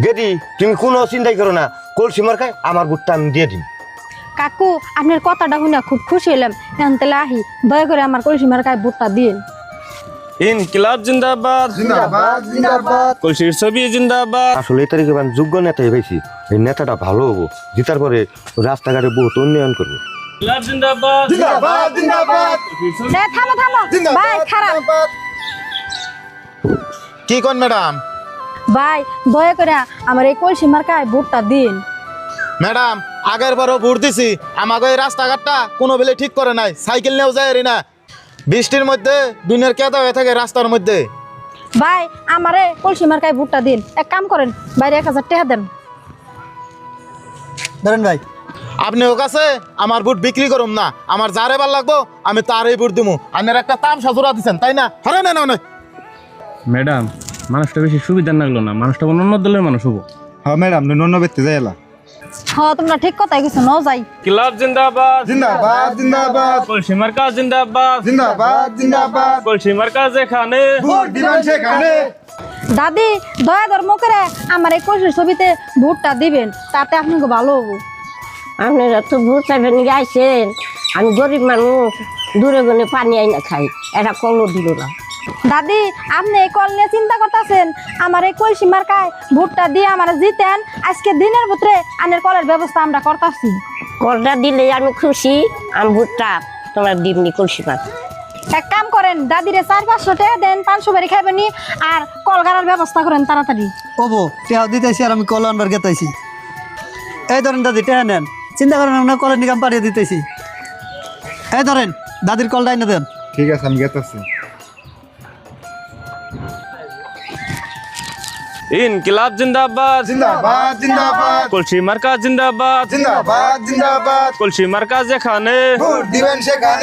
গেদি তুমি কোনো চিন্তাই করো না, কলসি মার্কায় আমার ভোটটা আমি দিয়ে দিন। কাকু আপনার কথাটা শুনে খুব খুশি হলাম, এখন তাহলে আহি, দয়া করে আমার কলসি মার্কায় ভোটটা দিন। ইনকিলাব জিন্দাবাদ, জিন্দাবাদ জিন্দাবাদ। কলসির ছবি জিন্দাবাদ। আসলে এই তারিখে যোগ্য নেতাই পাইছি, এই নেতাটা ভালো হবো, জিতার পরে রাস্তাঘাটে বহুত উন্নয়ন করবো। ইনকিলাব জিন্দাবাদ, জিন্দাবাদ জিন্দাবাদ। থামো থামো ভাই, খারাপ কি কোন ম্যাডাম? ভাই দয়া করে আমার এই কলসি মার্কায় ভোটটা দিন। ম্যাডাম আগের বারও ভোট দিছি, আমাকে এই রাস্তাঘাটটা কোনো বেলে ঠিক করে নাই, সাইকেল নিয়েও যায় না, বৃষ্টির মধ্যে দুনিয়ার কেদা হয়ে থাকে রাস্তার মধ্যে। ভাই আমারে কলসি মার্কায় ভোটটা দিন। এক কাম করেন, বাইরে 1000 টাকা দেন। ধরেন ভাই। আপনি ও কাছে আমার ভোট বিক্রি করুম না, আমার যারে ভাল লাগবো আমি তারই ভোট দিমু। আপনার একটা তামসা জোড়া দিচ্ছেন তাই না? হরে না না। ম্যাডাম মানুষটা বেশি সুবিধার লাগলো না, মানুষটা অন্য দলের মানুষ হবো। হ্যাঁ ম্যাডাম, অন্য ব্যক্তি যাই এলা। তোমরা ঠিক কথাই কিছু ন যাই। ইনকিলাব জিন্দাবাদ, জিন্দাবাদ জিন্দাবাদ। কলসি মার্কা জিন্দাবাদ, জিন্দাবাদ জিন্দাবাদ। কলসি মার্কা যেখানে। ভোট দিবেন সেখানে। দাদি দয়া ধর্ম করে আমার এই কলসির ছবিতে ভোটটা দিবেন, তাতে আপনাকে ভালো হবো। আপনারা তো ভোট চাইবেন গাইছেন, আমি গরিব মানুষ, দূরে গনে পানি আইনা খাই, এটা কলও দিল না। দাদি আপনি এই কল নিয়ে চিন্তা করতেছেন, আমার এই কলসি মার্কায় ভোটটা দিয়ে আমার জিতেন, আজকে দিনের ভিতরে আনের কলের ব্যবস্থা আমরা করতেছি। কলটা দিলে আমি খুশি, আমি ভোটটা তোমার দিবনি কলসি মাছ। এক কাম করেন, দাদিরে 400-500 টাকা দেন, 500 বাড়ি খাইবেনি, আর কল গাড়ার ব্যবস্থা করেন তাড়াতাড়ি। ওবো টেহা দিতেছি আর আমি কল আনবার গেতাইছি। এই ধরেন দাদি, টেহা নেন, চিন্তা করেন না, কলের নিকাম পাঠিয়ে দিতেছি। এই ধরেন দাদির কলটা এনে দেন। ঠিক আছে, আমি গেতেছি। ইনকিলাব জিন্দাবাদ, জিন্দাবাদ জিন্দাবাদ। কলসি মার্কা জিন্দাবাদ, জিন্দাবাদ জিন্দাবাদ। কলসি মার্কা যেখানে। ভোট দিবেন সেখানে।